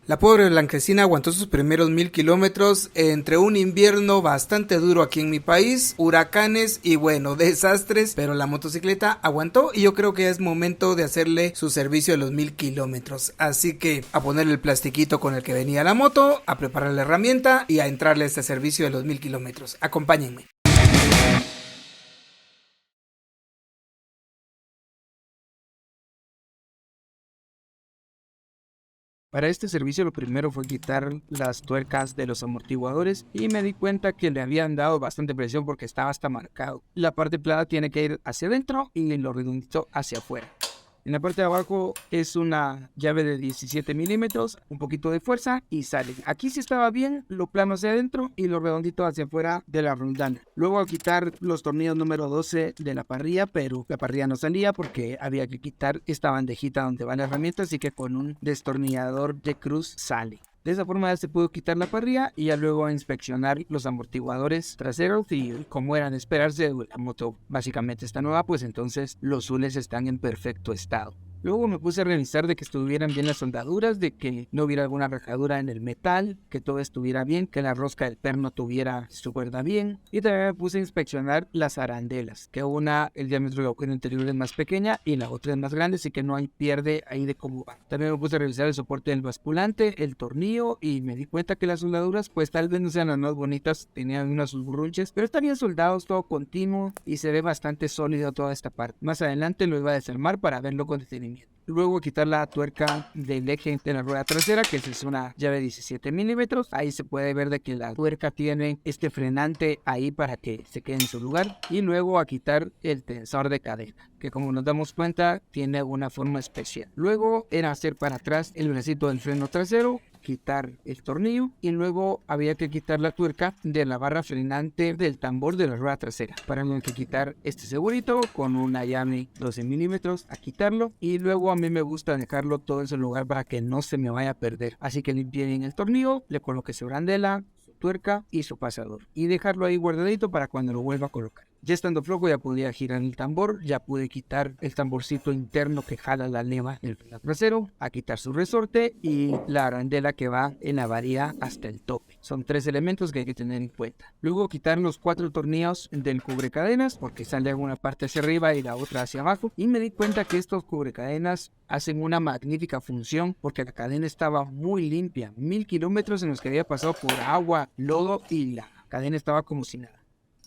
La pobre Blanquecina aguantó sus primeros 1000 kilómetros entre un invierno bastante duro aquí en mi país, huracanes y bueno, desastres, pero la motocicleta aguantó y yo creo que es momento de hacerle su servicio de los 1000 kilómetros. Así que a ponerle el plastiquito con el que venía la moto, a preparar la herramienta y a entrarle a este servicio de los 1000 kilómetros. Acompáñenme. Para este servicio lo primero fue quitar las tuercas de los amortiguadores y me di cuenta que le habían dado bastante presión porque estaba hasta marcado. La parte plana tiene que ir hacia adentro y lo redondito hacia afuera. En la parte de abajo es una llave de 17 milímetros, un poquito de fuerza y sale. Aquí sí estaba bien, lo plano hacia adentro y lo redondito hacia afuera de la rondana. Luego al quitar los tornillos número 12 de la parrilla, pero la parrilla no salía porque había que quitar esta bandejita donde va la herramienta, así que con un destornillador de cruz sale. De esa forma ya se pudo quitar la parrilla y ya luego a inspeccionar los amortiguadores traseros y como eran de esperarse, la moto básicamente está nueva, pues entonces los zules están en perfecto estado. Luego me puse a revisar de que estuvieran bien las soldaduras, de que no hubiera alguna rajadura en el metal, que todo estuviera bien, que la rosca del perno tuviera su cuerda bien. Y también me puse a inspeccionar las arandelas, que una, el diámetro del agujero interior es más pequeña y la otra es más grande, así que no hay pierde ahí de cómo va. También me puse a revisar el soporte del basculante, el tornillo y me di cuenta que las soldaduras pues tal vez no sean las más bonitas, tenían unas sus burrunches, pero están bien soldados, todo continuo y se ve bastante sólido toda esta parte. Más adelante lo iba a desarmar para verlo con detenimiento. Luego quitar la tuerca del eje de la rueda trasera, que es una llave de 17 milímetros. Ahí se puede ver de que la tuerca tiene este frenante ahí para que se quede en su lugar. Y luego a quitar el tensor de cadena, que como nos damos cuenta tiene una forma especial. Luego era hacer para atrás el bracito del freno trasero, quitar el tornillo y luego había que quitar la tuerca de la barra frenante del tambor de la rueda trasera. Para no hay que quitar este segurito con una llave 12 milímetros a quitarlo y luego a mí me gusta dejarlo todo en su lugar para que no se me vaya a perder. Así que limpié bien el tornillo, le coloqué su arandela, su tuerca y su pasador y dejarlo ahí guardadito para cuando lo vuelva a colocar. Ya estando flojo ya podía girar el tambor, ya pude quitar el tamborcito interno que jala la leva del trasero, a quitar su resorte y la arandela que va en la varilla hasta el tope. Son tres elementos que hay que tener en cuenta. Luego quitar los 4 tornillos del cubrecadenas porque sale una parte hacia arriba y la otra hacia abajo y me di cuenta que estos cubrecadenas hacen una magnífica función porque la cadena estaba muy limpia, 1000 kilómetros en los que había pasado por agua, lodo y la cadena estaba como si nada.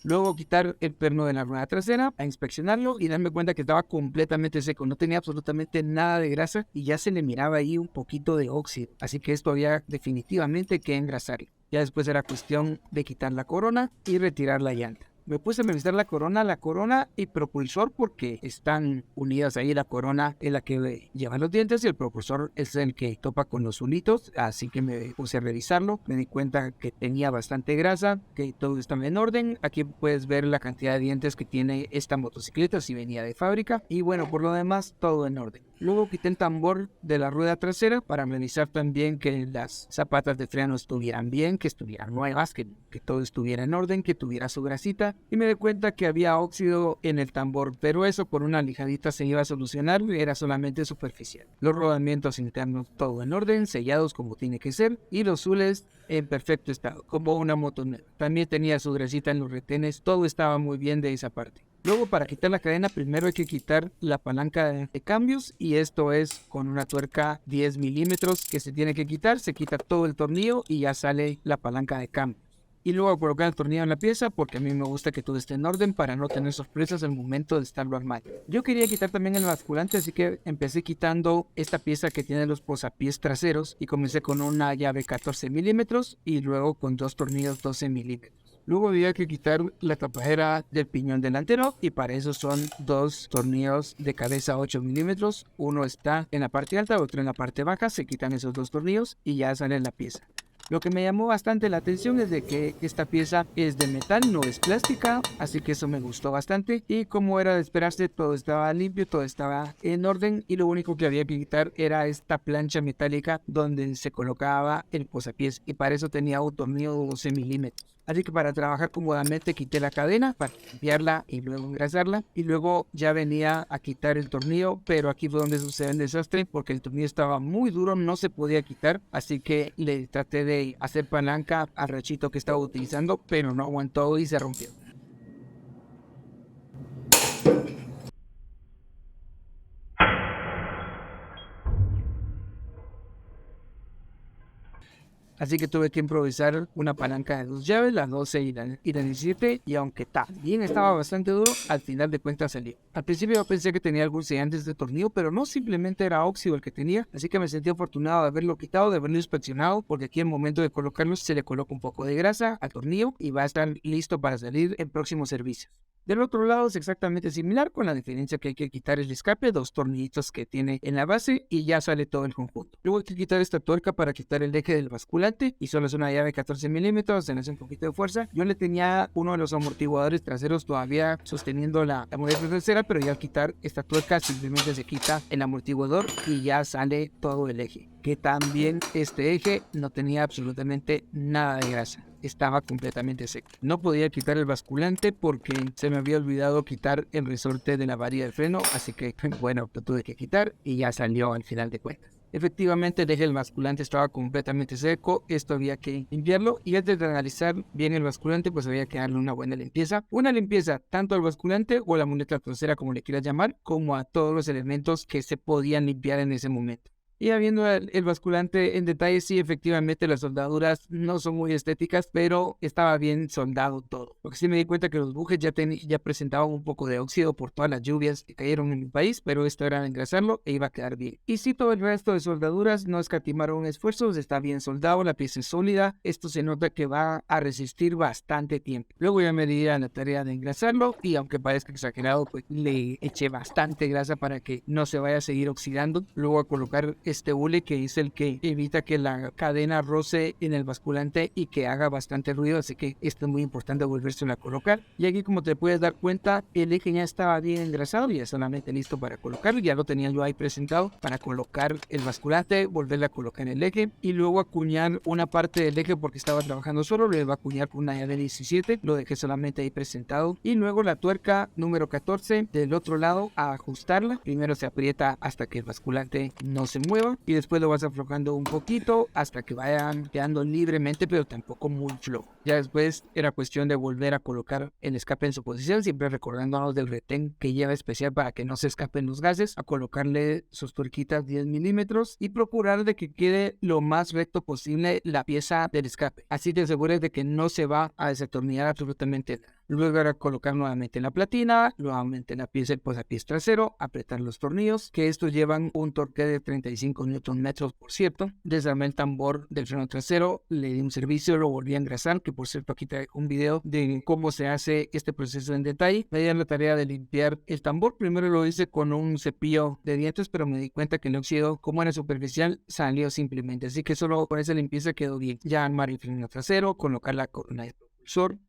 Luego quitar el perno de la rueda trasera, a inspeccionarlo y darme cuenta que estaba completamente seco, no tenía absolutamente nada de grasa y ya se le miraba ahí un poquito de óxido, así que esto había definitivamente que engrasarlo. Ya después era cuestión de quitar la corona y retirar la llanta. Me puse a revisar la corona y propulsor porque están unidas ahí. La corona es la que lleva los dientes y el propulsor es el que topa con los zulitos. Así que me puse a revisarlo. Me di cuenta que tenía bastante grasa, que todo estaba en orden. Aquí puedes ver la cantidad de dientes que tiene esta motocicleta si venía de fábrica. Y bueno, por lo demás, todo en orden. Luego quité el tambor de la rueda trasera para revisar también que las zapatas de freno estuvieran bien, que estuvieran nuevas, que todo estuviera en orden, que tuviera su grasita. Y me di cuenta que había óxido en el tambor, pero eso por una lijadita se iba a solucionar, era solamente superficial. Los rodamientos internos todo en orden, sellados como tiene que ser, y los zules en perfecto estado, como una moto nueva. También tenía su grasita en los retenes, todo estaba muy bien de esa parte. Luego para quitar la cadena primero hay que quitar la palanca de cambios y esto es con una tuerca 10 milímetros que se tiene que quitar, se quita todo el tornillo y ya sale la palanca de cambios. Y luego colocar el tornillo en la pieza porque a mí me gusta que todo esté en orden para no tener sorpresas al momento de estarlo armando. Yo quería quitar también el basculante, así que empecé quitando esta pieza que tiene los posapiés traseros y comencé con una llave 14 milímetros y luego con 2 tornillos 12 milímetros. Luego había que quitar la tapajera del piñón delantero y para eso son 2 tornillos de cabeza 8 milímetros. Uno está en la parte alta, otro en la parte baja. Se quitan esos 2 tornillos y ya sale la pieza. Lo que me llamó bastante la atención es de que esta pieza es de metal, no es plástica, así que eso me gustó bastante. Y como era de esperarse, todo estaba limpio, todo estaba en orden y lo único que había que quitar era esta plancha metálica donde se colocaba el posapiés y para eso tenía un tornillo de 12 milímetros. Así que para trabajar cómodamente quité la cadena para limpiarla y luego engrasarla. Y luego ya venía a quitar el tornillo, pero aquí fue donde sucede el desastre porque el tornillo estaba muy duro, no se podía quitar. Así que le traté de hacer palanca al rachito que estaba utilizando, pero no aguantó y se rompió. Así que tuve que improvisar una palanca de 2 llaves, la 12 y la 17, y aunque también estaba bastante duro, al final de cuentas salió. Al principio yo pensé que tenía algún sellante de tornillo, pero no, simplemente era óxido el que tenía, así que me sentí afortunado de haberlo quitado, de haberlo inspeccionado, porque aquí al momento de colocarlo se le coloca un poco de grasa al tornillo y va a estar listo para salir en próximos servicios. Del otro lado es exactamente similar, con la diferencia que hay que quitar el escape, 2 tornillitos que tiene en la base y ya sale todo el conjunto. Luego hay que quitar esta tuerca para quitar el eje del basculante y solo es una llave de 14 milímetros, se le hace un poquito de fuerza. Yo le tenía uno de los amortiguadores traseros todavía sosteniendo la moneda trasera, pero ya al quitar esta tuerca simplemente se quita el amortiguador y ya sale todo el eje. Que también este eje no tenía absolutamente nada de grasa. Estaba completamente seco. No podía quitar el basculante porque se me había olvidado quitar el resorte de la varilla de freno, así que bueno, lo tuve que quitar y ya salió al final de cuentas. Efectivamente el eje del basculante estaba completamente seco, esto había que limpiarlo y antes de analizar bien el basculante pues había que darle una buena limpieza. Una limpieza tanto al basculante o a la muleta trasera como le quieras llamar, como a todos los elementos que se podían limpiar en ese momento. Y ya viendo el basculante en detalle, sí, efectivamente las soldaduras no son muy estéticas, pero estaba bien soldado todo. Lo que sí me di cuenta que los bujes ya presentaban un poco de óxido por todas las lluvias que cayeron en mi país, pero esto era engrasarlo e iba a quedar bien. Y sí, todo el resto de soldaduras no escatimaron esfuerzos, está bien soldado, la pieza es sólida, esto se nota que va a resistir bastante tiempo. Luego ya me di a la tarea de engrasarlo y aunque parezca exagerado, pues le eché bastante grasa para que no se vaya a seguir oxidando. Luego a colocar este hule que es el que evita que la cadena roce en el basculante y que haga bastante ruido, así que esto es muy importante volvérselo a colocar. Y aquí, como te puedes dar cuenta, el eje ya estaba bien engrasado y ya solamente listo para colocarlo. Ya lo tenía yo ahí presentado para colocar el basculante, volverle a colocar el eje y luego acuñar una parte del eje porque estaba trabajando solo, lo iba a acuñar con una llave 17, lo dejé solamente ahí presentado y luego la tuerca número 14 del otro lado a ajustarla. Primero se aprieta hasta que el basculante no se mueva y después lo vas aflojando un poquito hasta que vayan quedando libremente, pero tampoco muy flojo. Ya después era cuestión de volver a colocar el escape en su posición, siempre recordándonos del retén que lleva especial para que no se escapen los gases, a colocarle sus tuerquitas 10 milímetros y procurar de que quede lo más recto posible la pieza del escape. Así te asegures de que no se va a desatornillar absolutamente nada. Luego era colocar nuevamente la platina, nuevamente la pieza del posapiés trasero, apretar los tornillos, que estos llevan un torque de 35 Nm, por cierto. Desarmé el tambor del freno trasero, le di un servicio, lo volví a engrasar, que por cierto aquí te dejo un video de cómo se hace este proceso en detalle. Me di la tarea de limpiar el tambor, primero lo hice con un cepillo de dientes, pero me di cuenta que el óxido, como era superficial, salió simplemente, así que solo con esa limpieza quedó bien. Ya armar el freno trasero, colocar la corona de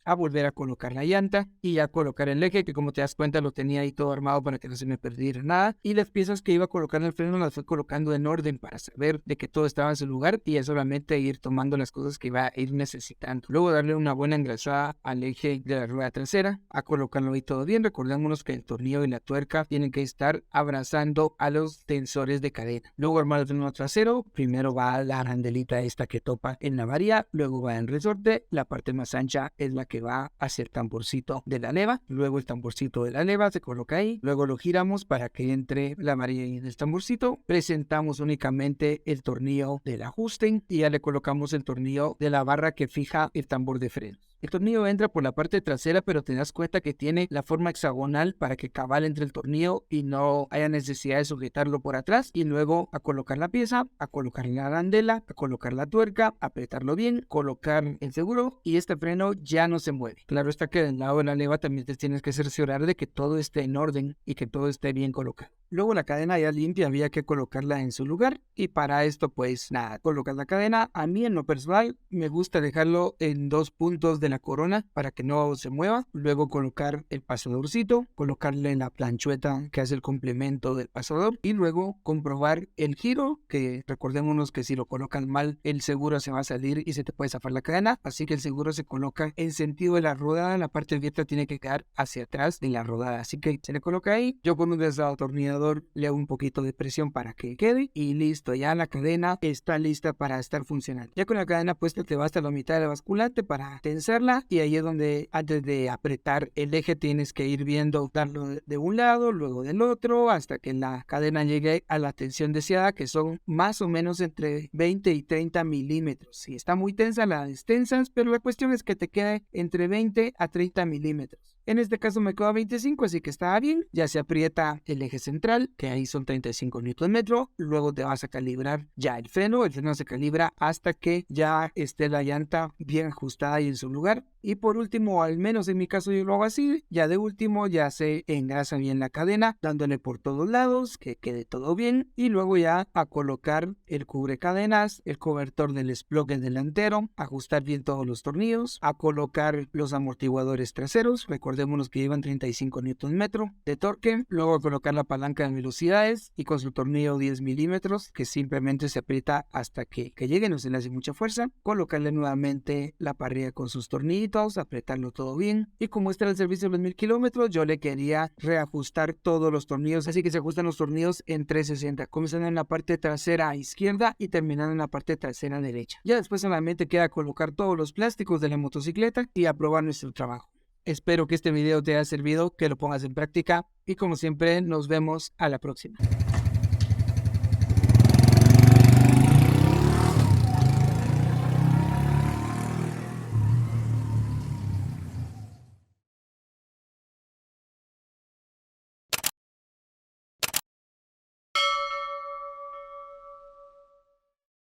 a volver a colocar la llanta y a colocar el eje, que como te das cuenta lo tenía ahí todo armado para que no se me perdiera nada, y las piezas que iba a colocar en el freno las fui colocando en orden para saber de que todo estaba en su lugar y ya solamente ir tomando las cosas que iba a ir necesitando. Luego darle una buena engrasada al eje de la rueda trasera, a colocarlo ahí todo bien. Recordémonos que el tornillo y la tuerca tienen que estar abrazando a los tensores de cadena. Luego armar el freno trasero, primero va la arandelita esta que topa en la varilla, luego va en resorte, la parte más ancha es la que va hacia el tamborcito de la leva, luego el tamborcito de la leva se coloca ahí, luego lo giramos para que entre la varilla en el tamborcito, presentamos únicamente el tornillo del ajuste y ya le colocamos el tornillo de la barra que fija el tambor de freno. El tornillo entra por la parte trasera, pero te das cuenta que tiene la forma hexagonal para que cabal entre el tornillo y no haya necesidad de sujetarlo por atrás. Y luego a colocar la pieza, a colocar la arandela, a colocar la tuerca, apretarlo bien, colocar el seguro y este freno ya no se mueve. Claro está que del lado de la leva también te tienes que cerciorar de que todo esté en orden y que todo esté bien colocado. Luego la cadena ya limpia había que colocarla en su lugar y para esto pues nada, colocar la cadena. A mí en lo personal me gusta dejarlo en 2 puntos de la corona para que no se mueva. Luego colocar el pasadorcito, colocarle la planchueta que hace el complemento del pasador y luego comprobar el giro, que recordémonos que si lo colocan mal el seguro se va a salir y se te puede zafar la cadena, así que el seguro se coloca en sentido de la rodada, la parte abierta tiene que quedar hacia atrás de la rodada, así que se le coloca ahí. Yo con un desatornillador le hago un poquito de presión para que quede y listo, ya la cadena está lista para estar funcionando. Ya con la cadena puesta te va hasta la mitad del basculante para tensarla y ahí es donde antes de apretar el eje tienes que ir viendo, darlo de un lado, luego del otro, hasta que la cadena llegue a la tensión deseada, que son más o menos entre 20 y 30 milímetros. Si está muy tensa, la destensas, pero la cuestión es que te quede entre 20 a 30 milímetros. En este caso me quedó a 25, así que estaba bien. Ya se aprieta el eje central, que ahí son 35 Nm. Luego te vas a calibrar ya el freno. El freno se calibra hasta que ya esté la llanta bien ajustada y en su lugar. Y por último, al menos en mi caso yo lo hago así, ya de último ya se engrasa bien la cadena, dándole por todos lados, que quede todo bien. Y luego ya a colocar el cubrecadenas, el cobertor del esploque delantero, ajustar bien todos los tornillos, a colocar los amortiguadores traseros. Recordémonos que llevan 35 Nm de torque. Luego a colocar la palanca de velocidades y con su tornillo 10 milímetros, que simplemente se aprieta hasta que llegue, no se le hace mucha fuerza. Colocarle nuevamente la parrilla con sus tornillos, apretarlo todo bien. Y como este era el servicio de los 1000 kilómetros, yo le quería reajustar todos los tornillos, así que se ajustan los tornillos en 360, comenzando en la parte trasera izquierda y terminando en la parte trasera derecha. Ya después solamente queda colocar todos los plásticos de la motocicleta y aprobar nuestro trabajo. Espero que este video te haya servido, que lo pongas en práctica y como siempre nos vemos a la próxima.